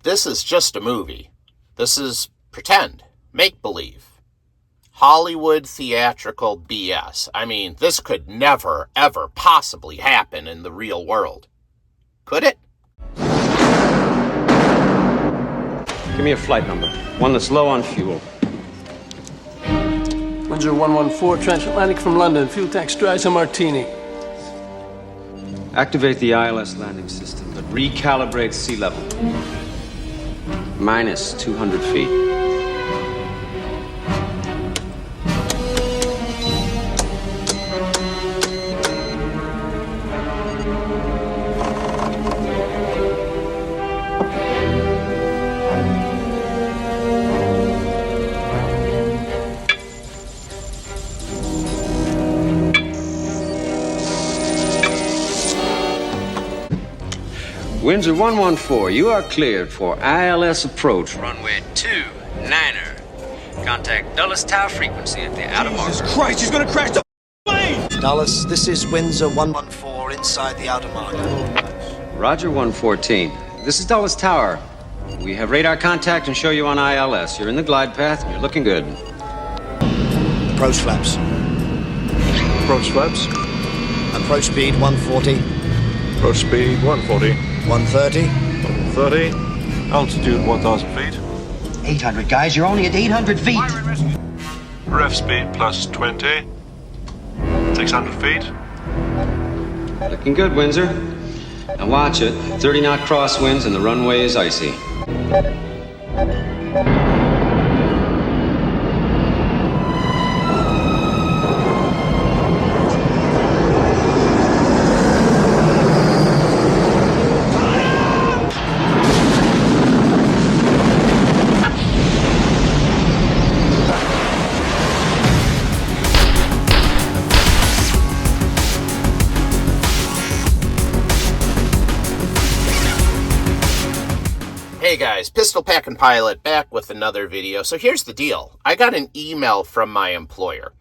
this is just a movie. This is pretend, make-believe. Hollywood theatrical BS. I mean, this could never, ever possibly happen in the real world. Could it? Give me a flight number. One that's low on fuel. Windsor 114, transatlantic from London. Fuel tanks dry, some martini. Activate the ILS landing system, but recalibrate sea level. Minus 200 feet. Windsor 114, you are cleared for ILS approach. Runway 29er. Contact Dulles Tower frequency at the outer mark. Jesus Christ, he's gonna crash the plane! Dulles, this is Windsor 114 inside the outer marker. Roger 114. This is Dulles Tower. We have radar contact and show you on ILS. You're in the glide path and you're looking good. Approach flaps. Approach flaps. Approach speed 140. Approach speed 140. 130. 130. Altitude 1,000 feet. 800, guys. You're only at 800 feet. Ref speed plus 20. 600 feet. Looking good, Windsor. Now watch it. 30-knot crosswinds and the runway is icy. Hey guys, Pistol Packin' Pilot back with another video. So here's the deal. I got an email from my employer,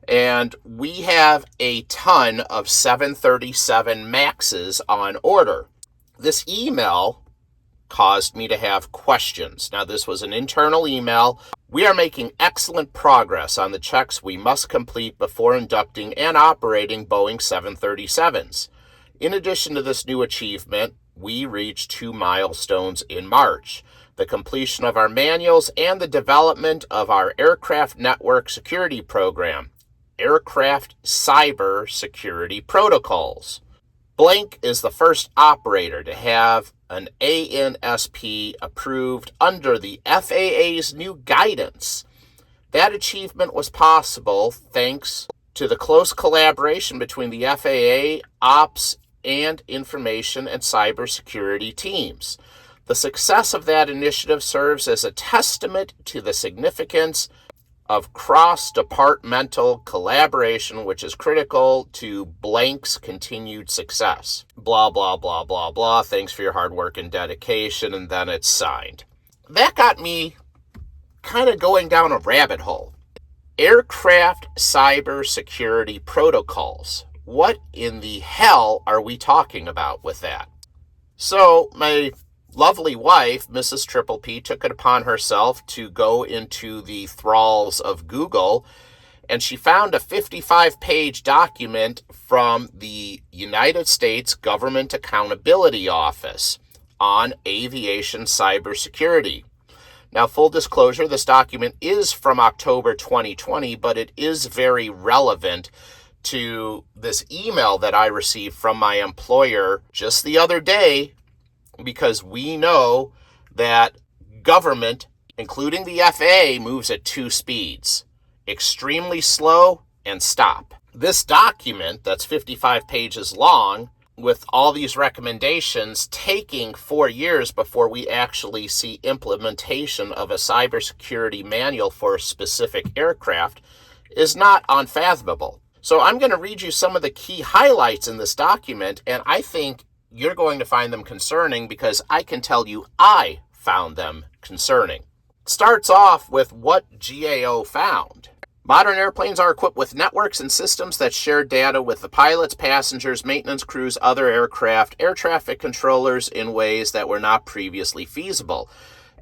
and we have a ton of 737 MAXs on order. This email caused me to have questions. Now, this was an internal email. We are making excellent progress on the checks we must complete before inducting and operating Boeing 737s. In addition to this new achievement, we reached 2 milestones in March: the completion of our manuals and the development of our aircraft network security program, aircraft cyber security protocols. Blank is the first operator to have an ANSP approved under the FAA's new guidance. That achievement was possible thanks to the close collaboration between the FAA, Ops, and information and cybersecurity teams. The success of that initiative serves as a testament to the significance of cross-departmental collaboration, which is critical to Blank's continued success. Blah, blah, blah, blah, blah. Thanks for your hard work and dedication, and then it's signed. That got me kind of going down a rabbit hole. Aircraft cybersecurity protocols. What in the hell are we talking about with that? So my lovely wife, Mrs. Triple P, took it upon herself to go into the thralls of Google, and she found a 55-page document from the United States Government Accountability Office on aviation cybersecurity. Now, full disclosure, this document is from October 2020, but it is very relevant to this email that I received from my employer just the other day, because we know that government, including the FAA, moves at 2 speeds: extremely slow and stop. This document that's 55 pages long, with all these recommendations, taking 4 years before we actually see implementation of a cybersecurity manual for a specific aircraft, is not unfathomable. So I'm going to read you some of the key highlights in this document, and I think you're going to find them concerning because I can tell you I found them concerning. It starts off with what GAO found. Modern airplanes are equipped with networks and systems that share data with the pilots, passengers, maintenance crews, other aircraft, air traffic controllers in ways that were not previously feasible.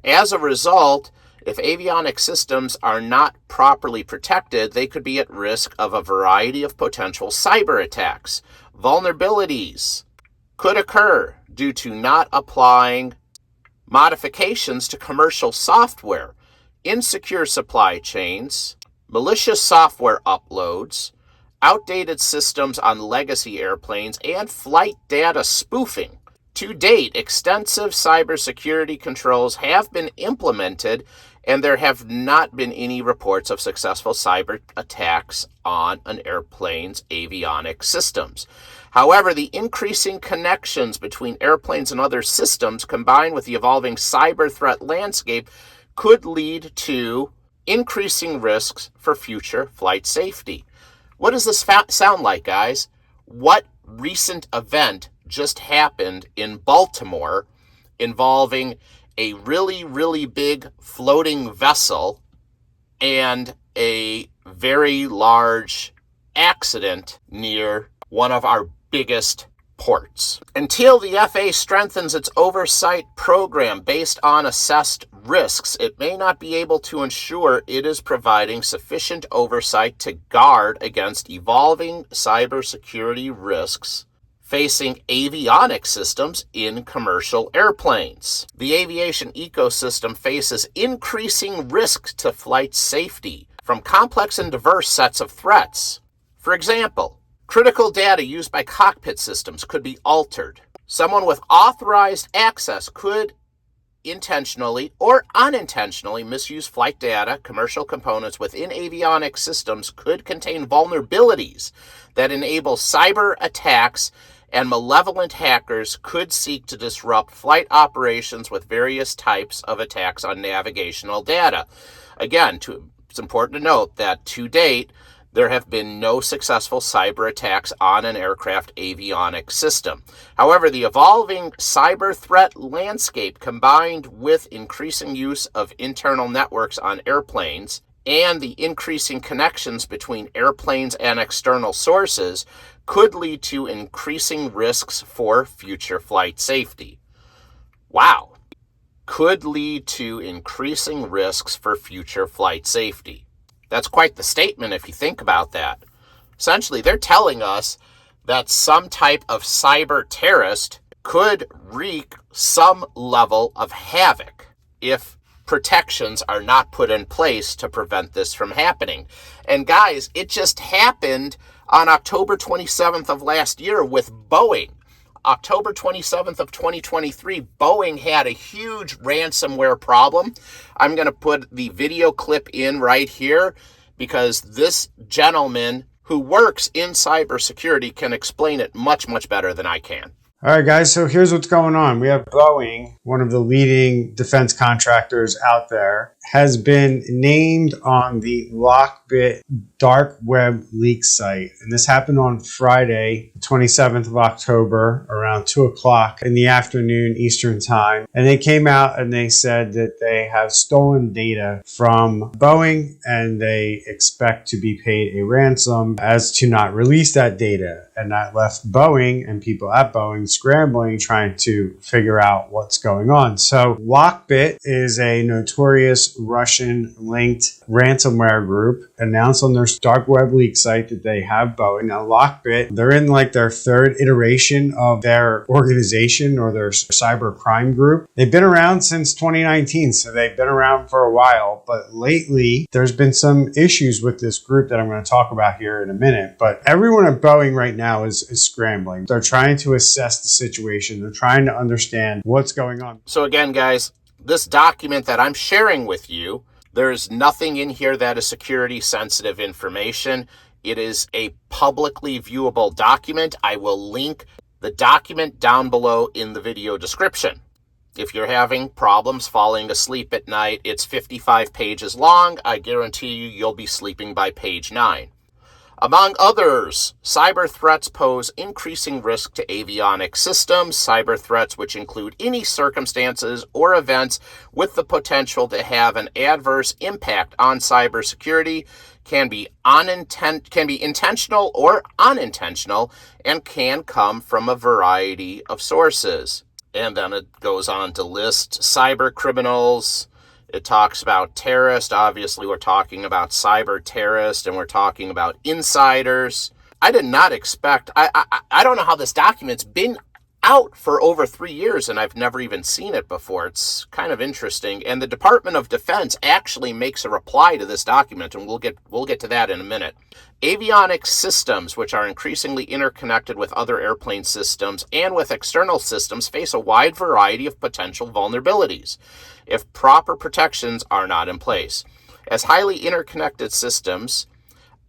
As a result, if avionics systems are not properly protected, they could be at risk of a variety of potential cyber attacks. Vulnerabilities could occur due to not applying modifications to commercial software, insecure supply chains, malicious software uploads, outdated systems on legacy airplanes, and flight data spoofing. To date, extensive cybersecurity controls have been implemented, and there have not been any reports of successful cyber attacks on an airplane's avionics systems. However, the increasing connections between airplanes and other systems, combined with the evolving cyber threat landscape, could lead to increasing risks for future flight safety. What does this sound like, guys? What recent event just happened in Baltimore involving a really, really big floating vessel and a very large accident near one of our biggest ports? Until the FAA strengthens its oversight program based on assessed risks, it may not be able to ensure it is providing sufficient oversight to guard against evolving cybersecurity risks facing avionics systems in commercial airplanes. The aviation ecosystem faces increasing risk to flight safety from complex and diverse sets of threats. For example, critical data used by cockpit systems could be altered. Someone with authorized access could intentionally or unintentionally misuse flight data. Commercial components within avionics systems could contain vulnerabilities that enable cyber attacks, and malevolent hackers could seek to disrupt flight operations with various types of attacks on navigational data. Again, it's important to note that to date, there have been no successful cyber attacks on an aircraft avionics system. However, the evolving cyber threat landscape, combined with increasing use of internal networks on airplanes and the increasing connections between airplanes and external sources, could lead to increasing risks for future flight safety. Wow. Could lead to increasing risks for future flight safety. That's quite the statement if you think about that. Essentially, they're telling us that some type of cyber terrorist could wreak some level of havoc if protections are not put in place to prevent this from happening. And guys, it just happened on October 27th of last year with Boeing. October 27th of 2023, Boeing had a huge ransomware problem. I'm going to put the video clip in right here because this gentleman who works in cybersecurity can explain it much, much better than I can. All right, guys, so here's what's going on. We have Boeing, one of the leading defense contractors out there, has been named on the Lockbit dark web leak site. And this happened on Friday, 27th of October, around 2 o'clock in the afternoon Eastern time. And they came out and they said that they have stolen data from Boeing and they expect to be paid a ransom as to not release that data. And that left Boeing and people at Boeing scrambling, trying to figure out what's going on. So Lockbit is a notorious Russian-linked ransomware group, announced on their dark web leak site that they have Boeing. Now Lockbit, they're in like their third iteration of their organization or their cyber crime group. They've been around since 2019, so they've been around for a while, but lately there's been some issues with this group that I'm going to talk about here in a minute. But everyone at Boeing right now is scrambling. They're trying to assess the situation. They're trying to understand what's going on. So again, guys, this document that I'm sharing with you, there is nothing in here that is security sensitive information. It is a publicly viewable document. I will link the document down below in the video description. If you're having problems falling asleep at night, it's 55 pages long. I guarantee you'll be sleeping by page 9. Among others, cyber threats pose increasing risk to avionics systems. Cyber threats, which include any circumstances or events with the potential to have an adverse impact on cybersecurity, can be intentional or unintentional, and can come from a variety of sources. And then it goes on to list cyber criminals. It talks about terrorists. Obviously, we're talking about cyber terrorists, and we're talking about insiders. I did not expect, I don't know how this document's been out for over 3 years, and I've never even seen it before. It's kind of interesting. And the Department of Defense actually makes a reply to this document, and we'll get to that in a minute. Avionics systems, which are increasingly interconnected with other airplane systems and with external systems, face a wide variety of potential vulnerabilities if proper protections are not in place. As highly interconnected systems,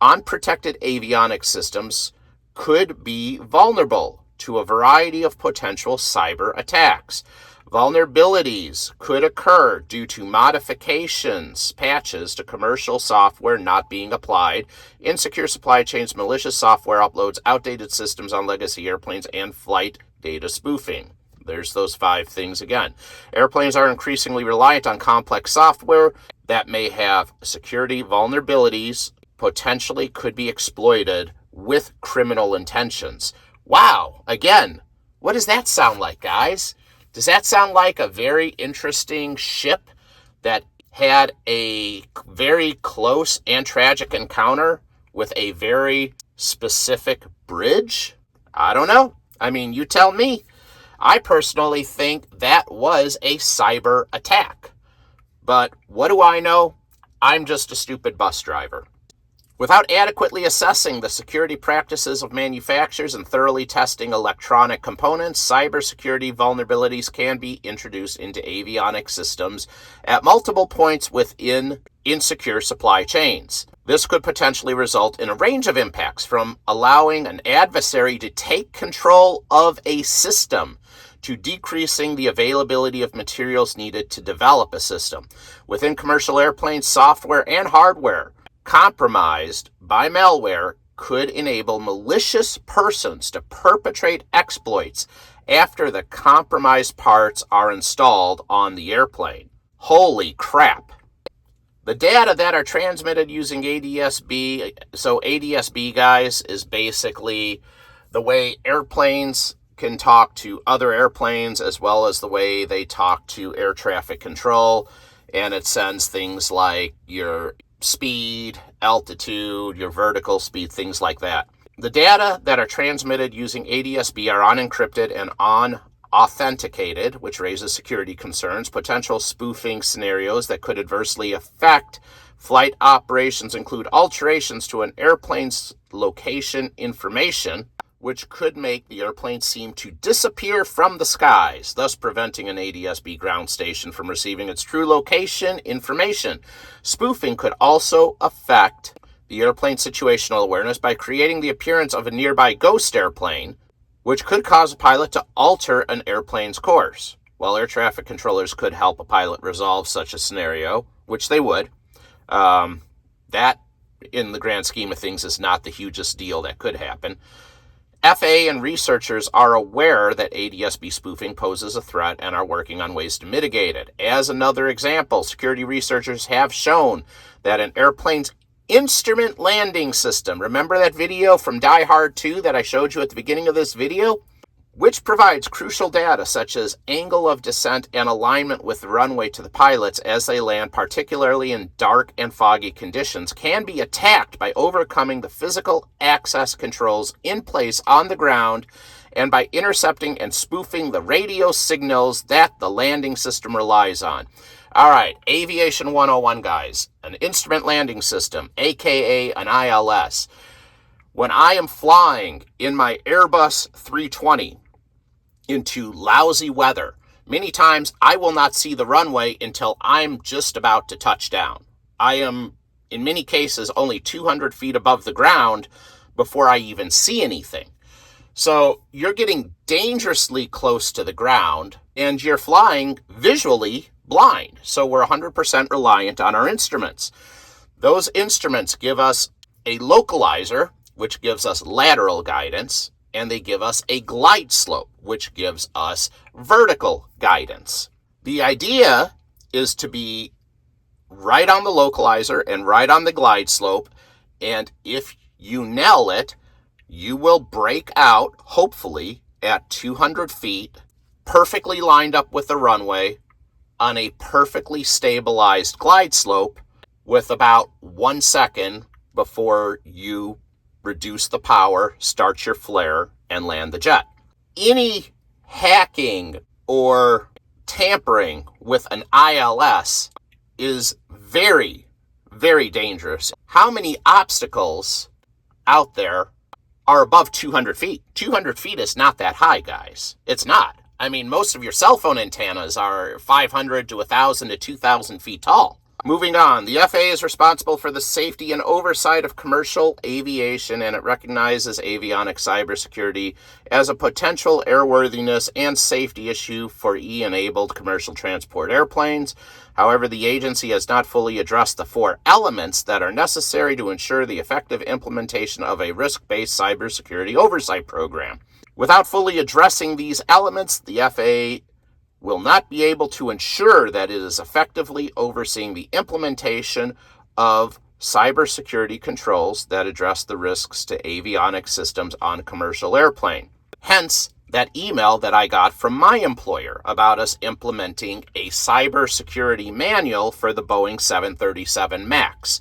unprotected avionics systems could be vulnerable to a variety of potential cyber attacks. Vulnerabilities could occur due to modifications, patches to commercial software not being applied, insecure supply chains, malicious software uploads, outdated systems on legacy airplanes, and flight data spoofing. There's those 5 things again. Airplanes are increasingly reliant on complex software that may have security vulnerabilities, potentially could be exploited with criminal intentions. Wow, again, what does that sound like, guys? Does that sound like a very interesting ship that had a very close and tragic encounter with a very specific bridge? I don't know. I mean, you tell me. I personally think that was a cyber attack. But what do I know? I'm just a stupid bus driver. Without adequately assessing the security practices of manufacturers and thoroughly testing electronic components, cybersecurity vulnerabilities can be introduced into avionics systems at multiple points within insecure supply chains. This could potentially result in a range of impacts, from allowing an adversary to take control of a system to decreasing the availability of materials needed to develop a system. Within commercial airplanes, software and hardware compromised by malware could enable malicious persons to perpetrate exploits after the compromised parts are installed on the airplane. Holy crap. The data that are transmitted using ADSB, so ADSB, guys, is basically the way airplanes can talk to other airplanes as well as the way they talk to air traffic control, and it sends things like your speed, altitude, your vertical speed, things like that. The data that are transmitted using ADSB are unencrypted and unauthenticated, which raises security concerns. Potential spoofing scenarios that could adversely affect flight operations include alterations to an airplane's location information, which could make the airplane seem to disappear from the skies, thus preventing an ADSB ground station from receiving its true location information. Spoofing could also affect the airplane's situational awareness by creating the appearance of a nearby ghost airplane, which could cause a pilot to alter an airplane's course. While air traffic controllers could help a pilot resolve such a scenario, which they would, that, in the grand scheme of things, is not the hugest deal that could happen. FAA and researchers are aware that ADSB spoofing poses a threat and are working on ways to mitigate it. As another example, security researchers have shown that an airplane's instrument landing system, remember that video from Die Hard 2 that I showed you at the beginning of this video? Which provides crucial data such as angle of descent and alignment with the runway to the pilots as they land, particularly in dark and foggy conditions, can be attacked by overcoming the physical access controls in place on the ground and by intercepting and spoofing the radio signals that the landing system relies on. All right, Aviation 101, guys. An instrument landing system, aka an ILS. When I am flying in my Airbus 320 into lousy weather, many times I will not see the runway until I'm just about to touch down. I am, in many cases, only 200 feet above the ground before I even see anything. So you're getting dangerously close to the ground, and you're flying visually blind. So we're 100% reliant on our instruments. Those instruments give us a localizer, which gives us lateral guidance, and they give us a glide slope, which gives us vertical guidance. The idea is to be right on the localizer and right on the glide slope, and if you nail it, you will break out, hopefully, at 200 feet, perfectly lined up with the runway, on a perfectly stabilized glide slope with about 1 second before you reduce the power, start your flare, and land the jet. Any hacking or tampering with an ILS is very, very dangerous. How many obstacles out there are above 200 feet? 200 feet is not that high, guys. It's not. I mean, most of your cell phone antennas are 500 to 1,000 to 2,000 feet tall. Moving on, the FAA is responsible for the safety and oversight of commercial aviation, and it recognizes avionics cybersecurity as a potential airworthiness and safety issue for E-enabled commercial transport airplanes. However, the agency has not fully addressed the 4 elements that are necessary to ensure the effective implementation of a risk-based cybersecurity oversight program. Without fully addressing these elements, the FAA will not be able to ensure that it is effectively overseeing the implementation of cybersecurity controls that address the risks to avionics systems on a commercial airplane. Hence, that email that I got from my employer about us implementing a cybersecurity manual for the Boeing 737 MAX.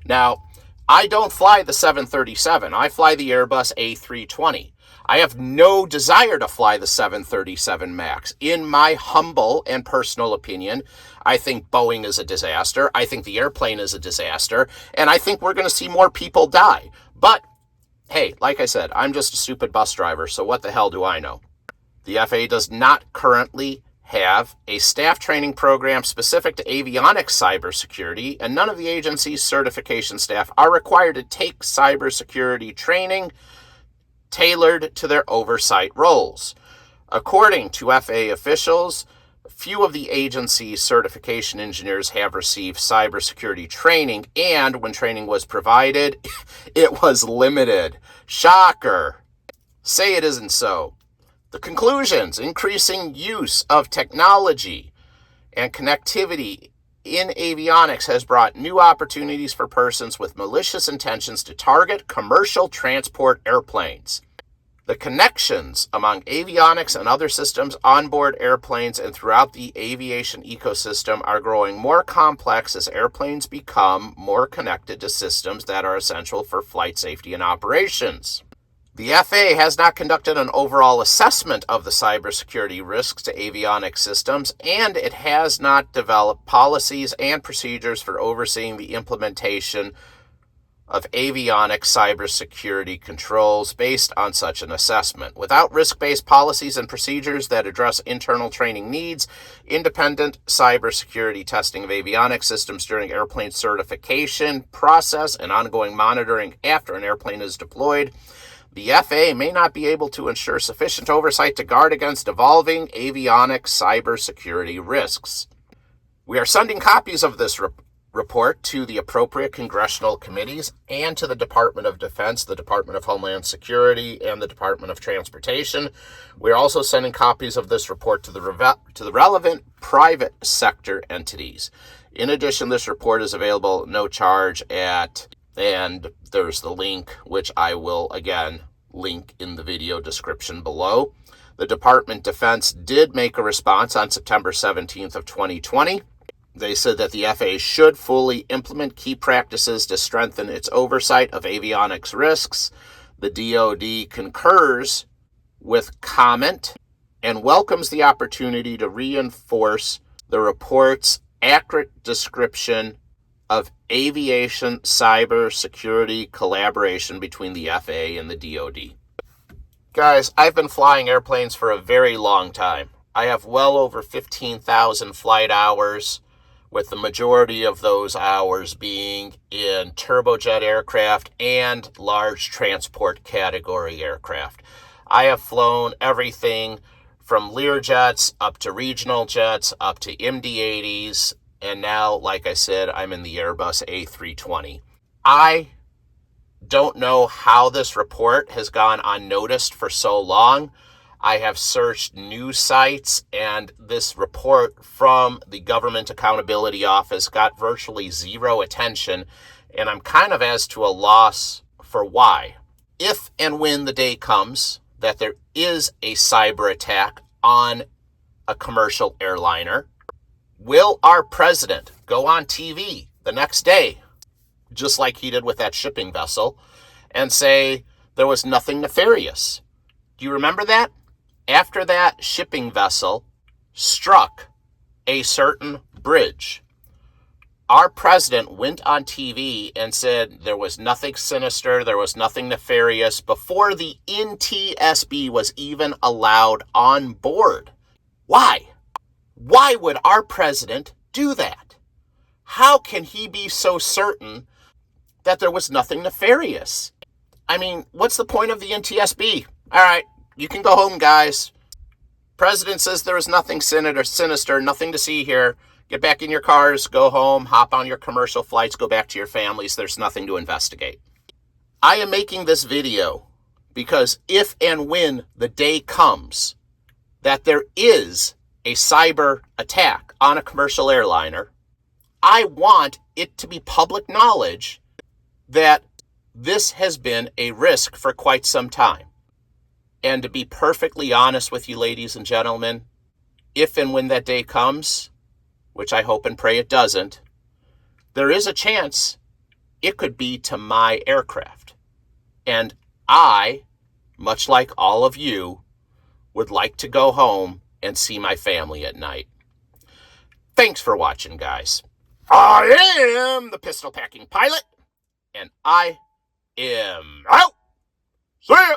Now, I don't fly the 737. I fly the Airbus A320. I have no desire to fly the 737 MAX. In my humble and personal opinion, I think Boeing is a disaster. I think the airplane is a disaster. And I think we're going to see more people die. But, hey, like I said, I'm just a stupid bus driver, so what the hell do I know? The FAA does not currently have a staff training program specific to avionics cybersecurity, and none of the agency's certification staff are required to take cybersecurity training tailored to their oversight roles. According to FAA officials, few of the agency's certification engineers have received cybersecurity training, and when training was provided, it was limited. Shocker. Say it isn't so. The conclusions: increasing use of technology and connectivity in avionics has brought new opportunities for persons with malicious intentions to target commercial transport airplanes. The connections among avionics and other systems onboard airplanes and throughout the aviation ecosystem are growing more complex as airplanes become more connected to systems that are essential for flight safety and operations. The FAA has not conducted an overall assessment of the cybersecurity risks to avionics systems, and it has not developed policies and procedures for overseeing the implementation of avionics cybersecurity controls based on such an assessment. Without risk-based policies and procedures that address internal training needs, independent cybersecurity testing of avionics systems during airplane certification process, and ongoing monitoring after an airplane is deployed, the FAA may not be able to ensure sufficient oversight to guard against evolving avionics cybersecurity risks. We are sending copies of this report to the appropriate congressional committees and to the Department of Defense, the Department of Homeland Security, and the Department of Transportation. We are also sending copies of this report to the relevant private sector entities. In addition, this report is available at no charge and there's the link, which I will again link in the video description below. The Department of Defense did make a response on September 17th of 2020. They said that the FAA should fully implement key practices to strengthen its oversight of avionics risks. The DoD concurs with comment and welcomes the opportunity to reinforce the report's accurate description of aviation cybersecurity collaboration between the FAA and the DoD. Guys, I've been flying airplanes for a very long time. I have well over 15,000 flight hours, with the majority of those hours being in turbojet aircraft and large transport category aircraft. I have flown everything from Learjets up to regional jets, up to MD-80s, and now, like I said, I'm in the Airbus A320. I don't know how this report has gone unnoticed for so long. I have searched news sites, and this report from the Government Accountability Office got virtually zero attention, and I'm kind of as to a loss for why. If and when the day comes that there is a cyber attack on a commercial airliner, will our president go on TV the next day, just like he did with that shipping vessel, and say there was nothing nefarious? Do you remember that? After that shipping vessel struck a certain bridge, our president went on TV and said there was nothing sinister, there was nothing nefarious, before the NTSB was even allowed on board. Why? Why would our president do that? How can he be so certain that there was nothing nefarious? I mean, what's the point of the NTSB? All right, you can go home, guys. President says there was nothing sinister, nothing to see here. Get back in your cars, go home, hop on your commercial flights, go back to your families. There's nothing to investigate. I am making this video because if and when the day comes that there is a cyber attack on a commercial airliner, I want it to be public knowledge that this has been a risk for quite some time. And to be perfectly honest with you, ladies and gentlemen, if and when that day comes, which I hope and pray it doesn't, there is a chance it could be to my aircraft. And I, much like all of you, would like to go home and see my family at night. Thanks for watching, guys. I am the pistol packing pilot, and I am out. See ya.